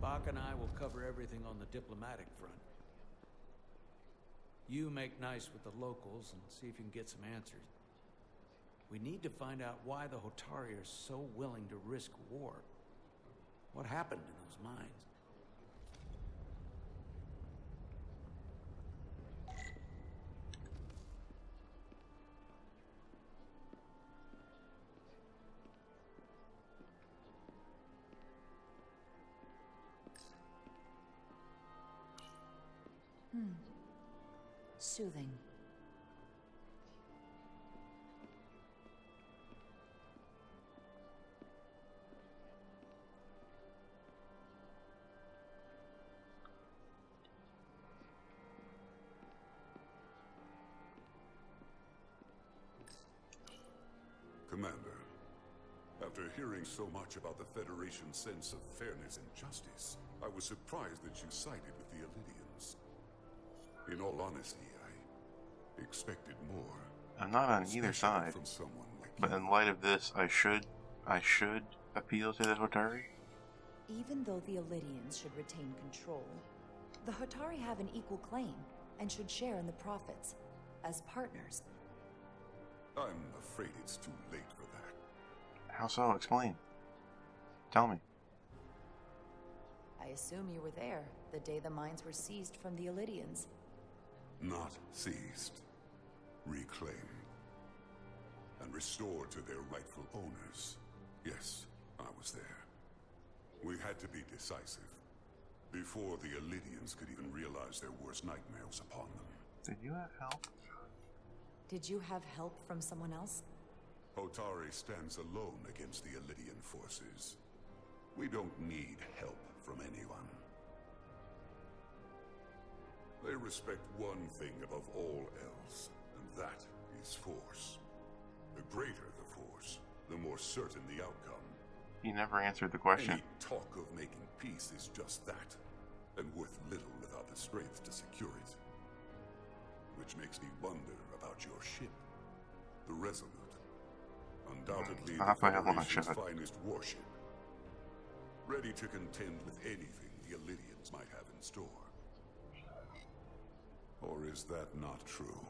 Spock and I will cover everything on the diplomatic front. You make nice with the locals and see if you can get some answers. We need to find out why the Hotari are so willing to risk war. What happened in those mines? Soothing. Commander, after hearing so much about the Federation's sense of fairness and justice, I was surprised that you sided with the Illidians. In all honesty, I expected more. I'm not on either side, from someone like but you. in light of this, I should appeal to the Hotari. Even though the Illidians should retain control, the Hotari have an equal claim and should share in the profits as partners. I'm afraid it's too late for that. How so? Explain. Tell me. I assume you were there the day the mines were seized from the Illidians. Not seized. Reclaimed. And restored to their rightful owners. Yes, I was there. We had to be decisive. Before the Illidians could even realize their worst nightmares upon them. Did you have help? Did you have help from someone else? Hotari stands alone against the Illidian forces. We don't need help from anyone. They respect one thing above all else, and that is force. The greater the force, the more certain the outcome. You never answered the question. Any talk of making peace is just that, and worth little without the strength to secure it. Which makes me wonder about your ship, the Resolute. Undoubtedly the Federation's finest warship. Ready to contend with anything the Illidians might have in store. Or is that not true?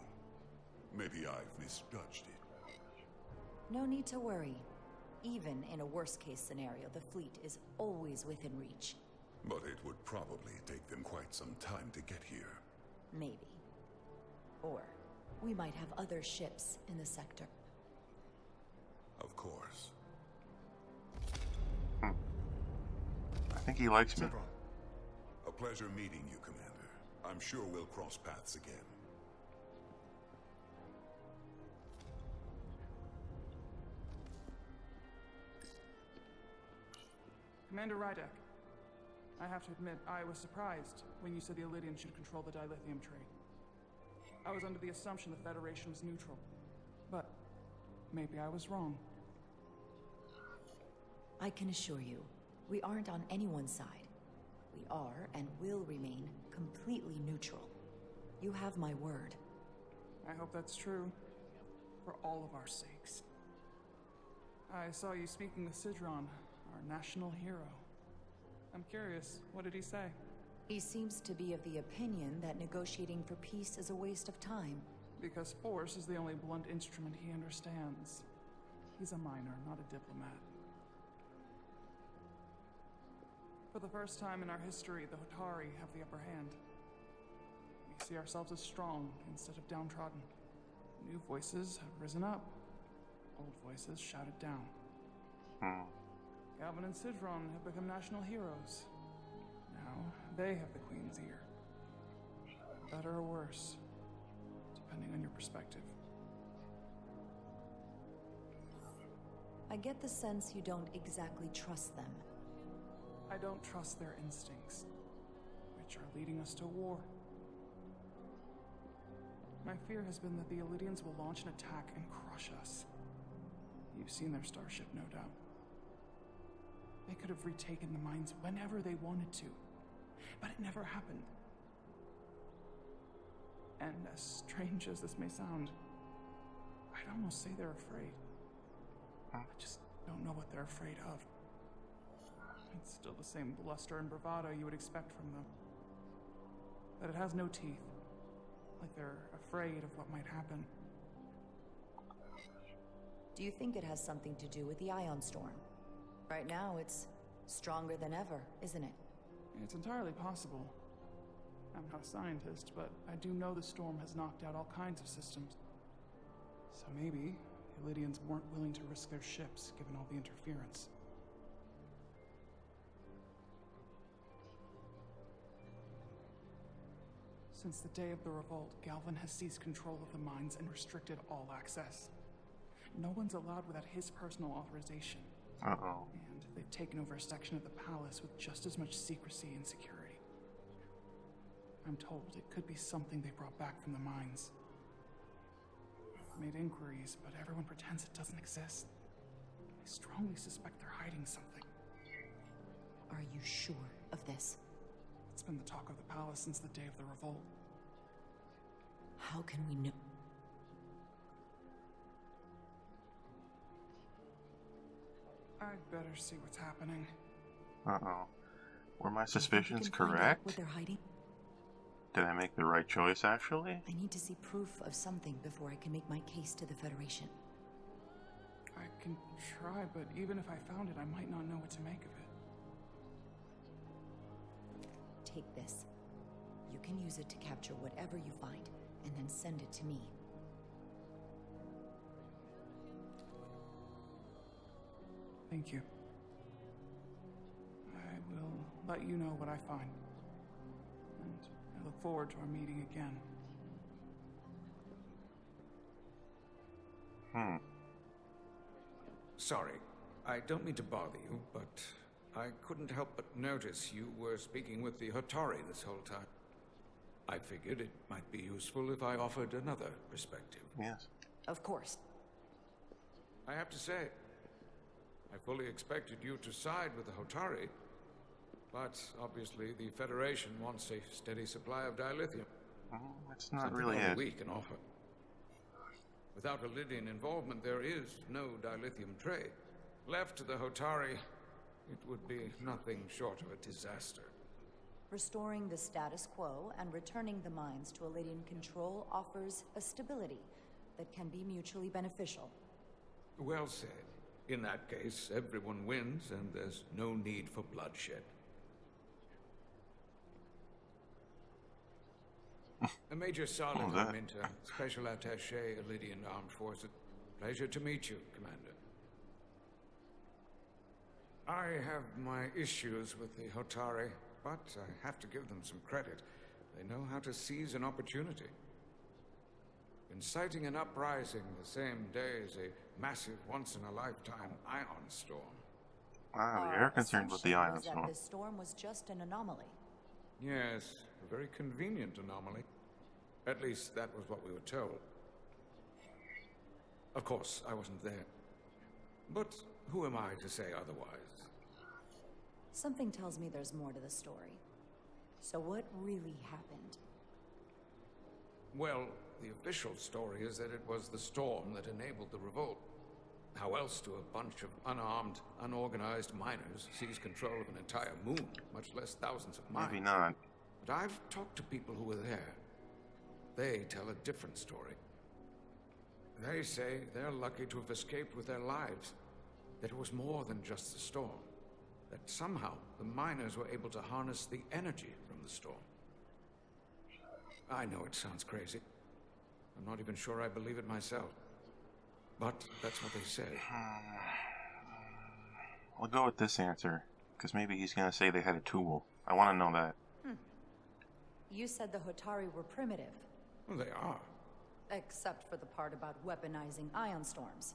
Maybe I've misjudged it. No need to worry. Even in a worst-case scenario, the fleet is always within reach. But it would probably take them quite some time to get here. Maybe. Or we might have other ships in the sector. Of course. I think he likes me. A pleasure meeting you, Commander. I'm sure we'll cross paths again. Commander Rydek, I have to admit, I was surprised when you said the Illidians should control the dilithium trade. I was under the assumption the Federation was neutral, but maybe I was wrong. I can assure you, we aren't on anyone's side. We are and will remain completely neutral. You have my word. I hope that's true, for all of our sakes. I saw you speaking with Sidron, our national hero. I'm curious, what did he say? He seems to be of the opinion that negotiating for peace is a waste of time. Because force is the only blunt instrument he understands. He's a miner, not a diplomat. For the first time in our history, the Hotari have the upper hand. We see ourselves as strong instead of downtrodden. New voices have risen up. Old voices shouted down. Galvin and Sidron have become national heroes. Now, they have the Queen's ear. Better or worse, depending on your perspective. I get the sense you don't exactly trust them. I don't trust their instincts, which are leading us to war. My fear has been that the Illidians will launch an attack and crush us. You've seen their starship, no doubt. They could have retaken the mines whenever they wanted to, but it never happened. And as strange as this may sound, I'd almost say they're afraid. I just don't know what they're afraid of. It's still the same bluster and bravado you would expect from them. But it has no teeth. Like they're afraid of what might happen. Do you think it has something to do with the ion storm? Right now, it's stronger than ever, isn't it? It's entirely possible. I'm not a scientist, but I do know the storm has knocked out all kinds of systems. So maybe the Lydians weren't willing to risk their ships, given all the interference. Since the day of the revolt, Galvin has seized control of the mines and restricted all access. No one's allowed without his personal authorization. Uh-oh. And they've taken over a section of the palace with just as much secrecy and security. I'm told it could be something they brought back from the mines. I've made inquiries, but everyone pretends it doesn't exist. I strongly suspect they're hiding something. Are you sure of this? It's been the talk of the palace since the day of the revolt. How can we know? I'd better see what's happening. Uh-oh. Were my Do you think we suspicions can find out correct? what they're hiding? Did I make the right choice, actually? I need to see proof of something before I can make my case to the Federation. I can try, but even if I found it, I might not know what to make of it. Take this. You can use it to capture whatever you find, and then send it to me. Thank you. I will let you know what I find. And I look forward to our meeting again. Sorry, I don't mean to bother you, but I couldn't help but notice you were speaking with the Hotari this whole time. I figured it might be useful if I offered another perspective. Yes. Of course. I have to say, I fully expected you to side with the Hotari, but obviously the Federation wants a steady supply of dilithium. That's not Something really only it. we can offer. Without a Lydian involvement, there is no dilithium trade. Left to the Hotari, it would be nothing short of a disaster. Restoring the status quo and returning the mines to Lydian control offers a stability that can be mutually beneficial. Well said. In that case, everyone wins, and there's no need for bloodshed. Major Solid Minter, Special Attaché, Lydian Armed Forces. Pleasure to meet you, Commander. I have my issues with the Hotari, but I have to give them some credit. They know how to seize an opportunity. Inciting an uprising the same day as a massive, once-in-a-lifetime ion storm. Wow, you're concerned with the assumption ion was that storm. this storm was just an anomaly. Yes, a very convenient anomaly. At least that was what we were told. Of course, I wasn't there. But who am I to say otherwise? Something tells me there's more to the story. So what really happened? Well, the official story is that it was the storm that enabled the revolt. How else do a bunch of unarmed, unorganized miners seize control of an entire moon, much less thousands of miles? Maybe not. But I've talked to people who were there. They tell a different story. They say they're lucky to have escaped with their lives. That it was more than just the storm. That somehow the miners were able to harness the energy from the storm. I know it sounds crazy. I'm not even sure I believe it myself. But that's what they say. I'll go with this answer, because maybe he's going to say they had a tool. I want to know that. You said the Hotari were primitive, Well, they are. except for the part about weaponizing ion storms.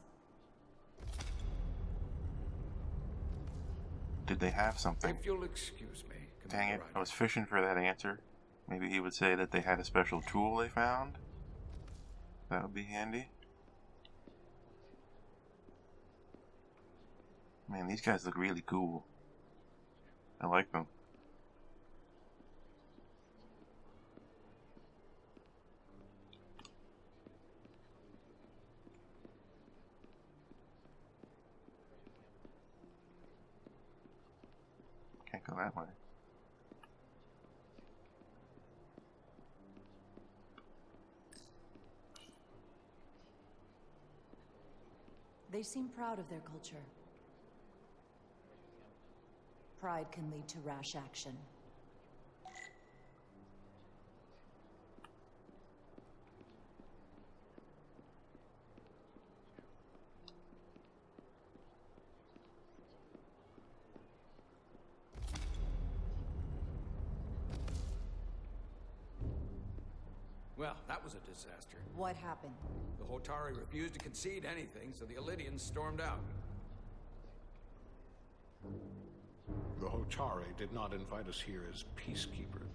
Did they have something? If you'll excuse me, Dang Commander it, Ryder. I was fishing for that answer. Maybe he would say that they had a special tool they found. That would be handy. Man, these guys look really cool. I like them. that way. They seem proud of their culture. Pride can lead to rash action. Well, that was a disaster. What happened? The Hotari refused to concede anything, so the Illydians stormed out. The Hotari did not invite us here as peacekeepers.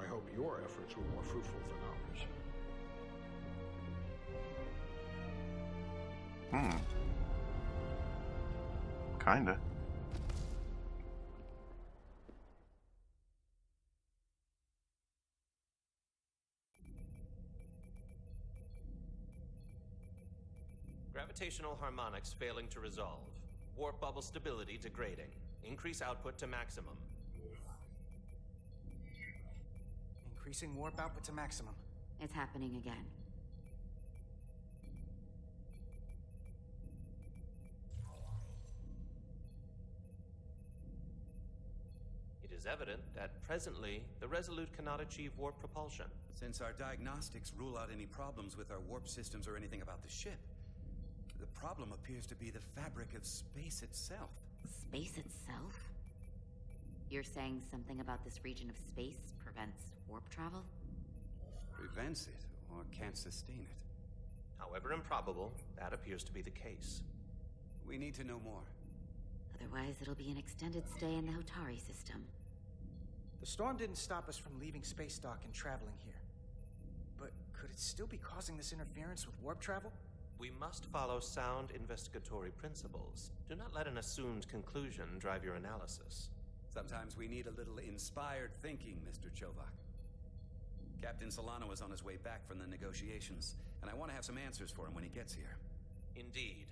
I hope your efforts were more fruitful than ours. Kinda. Gravitational harmonics failing to resolve. Warp bubble stability degrading. Increase output to maximum. Increasing warp output to maximum. It's happening again. It is evident that presently, the Resolute cannot achieve warp propulsion. Since our diagnostics rule out any problems with our warp systems or anything about the ship, the problem appears to be the fabric of space itself. Space itself? You're saying something about this region of space prevents warp travel? Prevents it, or can't sustain it. However improbable, that appears to be the case. We need to know more. Otherwise, it'll be an extended stay in the Hotari system. The storm didn't stop us from leaving space dock and traveling here. But could it still be causing this interference with warp travel? We must follow sound investigatory principles. Do not let an assumed conclusion drive your analysis. Sometimes we need a little inspired thinking, Mr. Chovak. Captain Solano is on his way back from the negotiations, and I want to have some answers for him when he gets here. Indeed.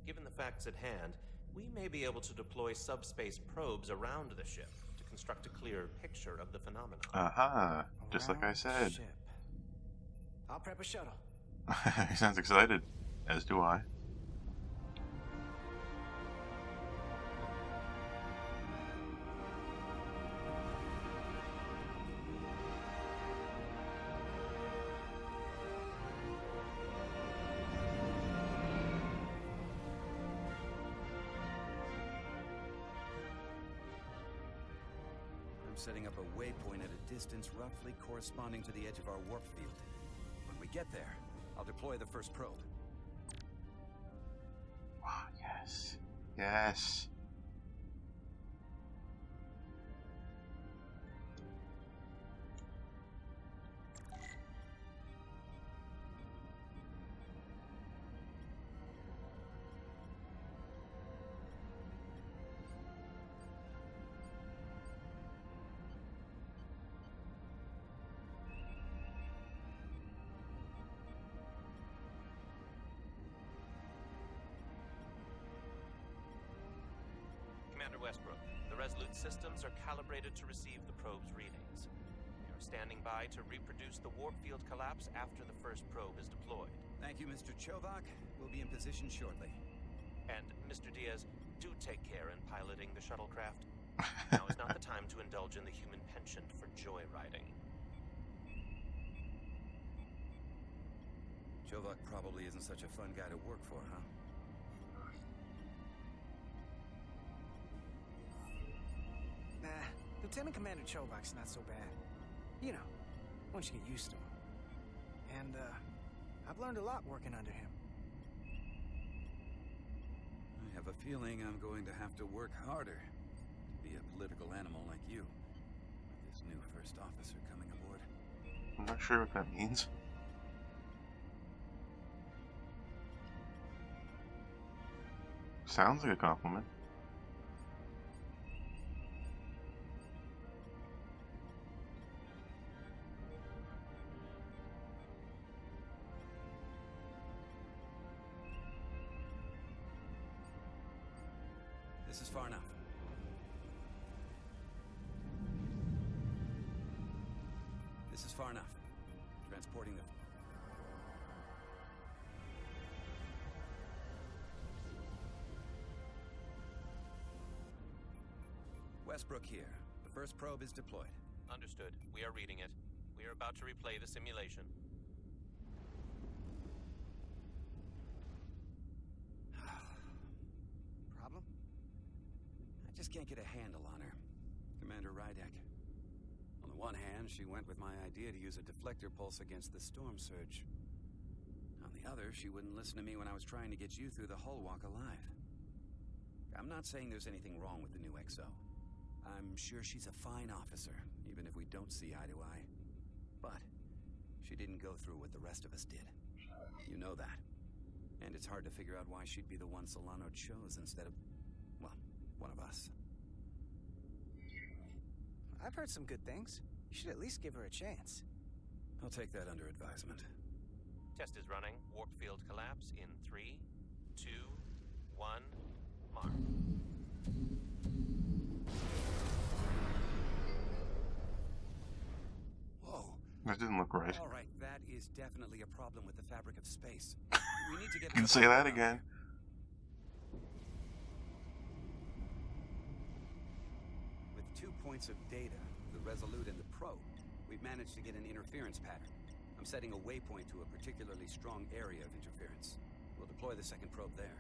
Given the facts at hand, we may be able to deploy subspace probes around the ship to construct a clear picture of the phenomenon. Aha, just like I said. Ship. I'll prep a shuttle. He sounds excited, as do I. I'm setting up a waypoint at a distance roughly corresponding to the edge of our warp field. When we get there, I'll deploy the first probe. Oh, yes. Yes. Commander Westbrook, the Resolute systems are calibrated to receive the probe's readings. We are standing by to reproduce the warp field collapse after the first probe is deployed. Thank you, Mr. Chovak. We'll be in position shortly. And, Mr. Diaz, do take care in piloting the shuttlecraft. Now is not the time to indulge in the human penchant for joyriding. Chovak probably isn't such a fun guy to work for, huh? Nah, Lieutenant Commander Chovak's not so bad. You know, once you get used to him. And, I've learned a lot working under him. I have a feeling I'm going to have to work harder to be a political animal like you, with this new first officer coming aboard. I'm not sure what that means. Sounds like a compliment. This is far enough. far enough. Transporting the... Westbrook here. The first probe is deployed. Understood. We are reading it. We are about to replay the simulation. Problem? I just can't get a handle on her. Commander Rydek. On the one hand, she went with my idea to use a deflector pulse against the storm surge. On the other, she wouldn't listen to me when I was trying to get you through the hull walk alive. I'm not saying there's anything wrong with the new XO. I'm sure she's a fine officer, even if we don't see eye to eye. But she didn't go through what the rest of us did. You know that. And it's hard to figure out why she'd be the one Solano chose instead of, well, one of us. I've heard some good things. You should at least give her a chance. I'll take that under advisement. Test is running. Warp field collapse in 3, 2, 1, mark. Whoa. That didn't look right. All right, that is definitely a problem with the fabric of space. We need to get... You can say that again. With 2 points of data, the Resolute and the Probe, we've managed to get an interference pattern. I'm setting a waypoint to a particularly strong area of interference. We'll deploy the second probe there.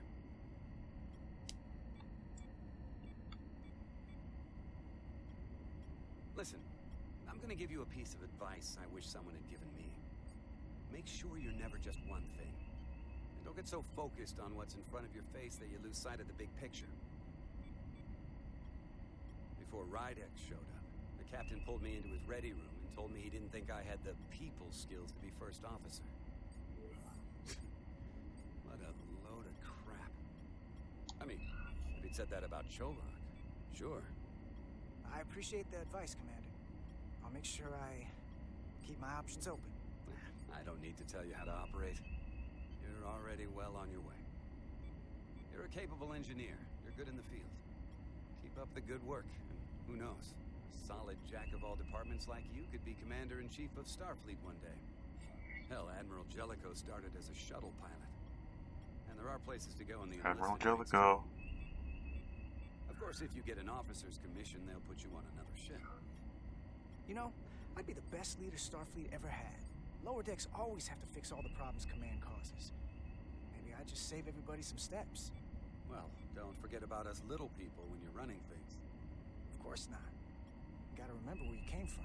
Listen, I'm gonna give you a piece of advice I wish someone had given me. Make sure you're never just one thing. And don't get so focused on what's in front of your face that you lose sight of the big picture. Before Rydek showed up, the captain pulled me into his ready room and told me he didn't think I had the people skills to be first officer. What a load of crap. I mean, if he'd said that about Chovak, sure. I appreciate the advice, Commander. I'll make sure I keep my options open. I don't need to tell you how to operate. You're already well on your way. You're a capable engineer. You're good in the field. Keep up the good work. And who knows? A solid jack of all departments like you could be Commander-in-Chief of Starfleet one day. Hell, Admiral Jellicoe started as a shuttle pilot. And there are places to go in the Admiral enlisted ranks, Jellicoe. too. Of course, if you get an officer's commission, they'll put you on another ship. You know, I'd be the best leader Starfleet ever had. Lower decks always have to fix all the problems Command causes. Maybe I'd just save everybody some steps. Well, don't forget about us little people when you're running things. Of course not. You gotta remember where you came from.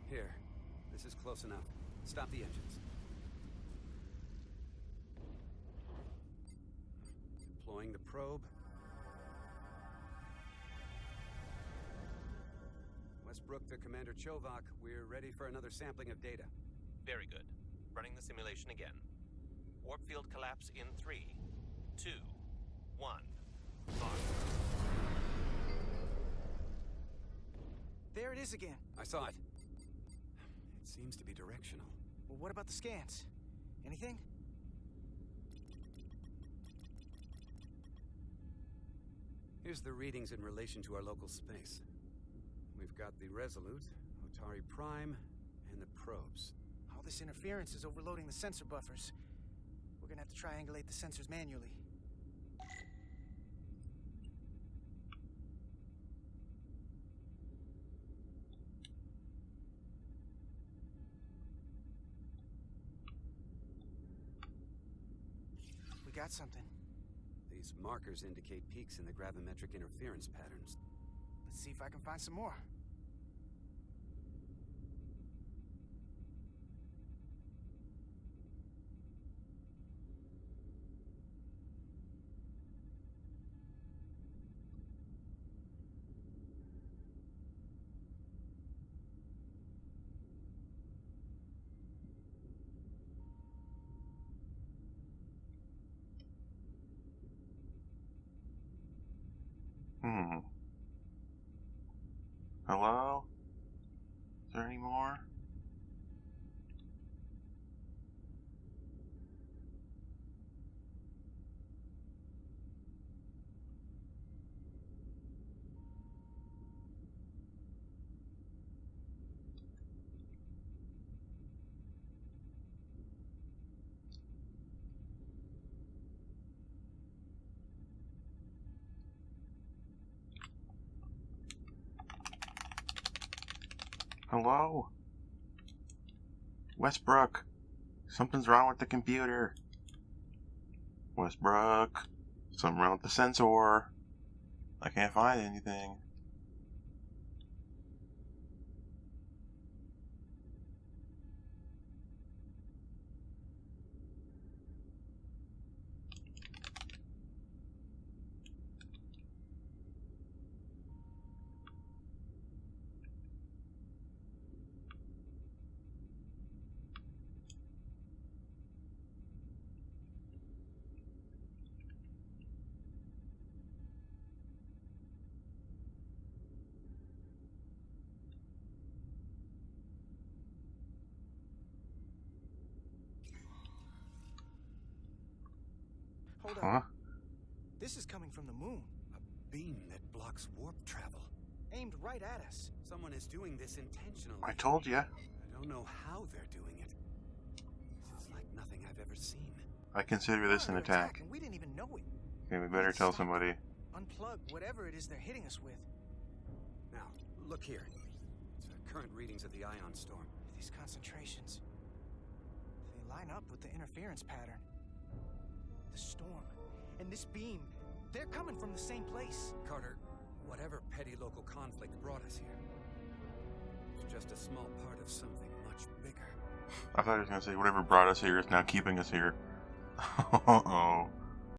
Here. This is close enough. Stop the engines. Deploying the probe. Westbrook to Commander Chovak. We're ready for another sampling of data. Very good. Running the simulation again. Warp field collapse in 3, 2, 1, mark. There it is again. I saw it. It seems to be directional. Well, what about the scans? Anything? Here's the readings in relation to our local space. We've got the Resolute, Otari Prime, and the probes. All this interference is overloading the sensor buffers. We're gonna have to triangulate the sensors manually. We got something. These markers indicate peaks in the gravimetric interference patterns. Let's see if I can find some more. Hello? Is there any more? Hello? Westbrook. Something's wrong with the computer. Westbrook. Something wrong with the sensor. I can't find anything. Hold Huh? up. This is coming from the moon. A beam that blocks warp travel. Aimed right at us. Someone is doing this intentionally. I told ya. I don't know how they're doing it. This is like nothing I've ever seen. I consider this an We're under attack. and we didn't even know it. Okay, we better tell somebody. Unplug whatever it is they're hitting us with. Now, look here. It's current readings of the ion storm. These concentrations. They line up with the interference pattern. The storm and this beam, they're coming from the same place. Carter, whatever petty local conflict brought us here, it's just a small part of something much bigger. I thought he was going to say whatever brought us here is now keeping us here. Uh-oh.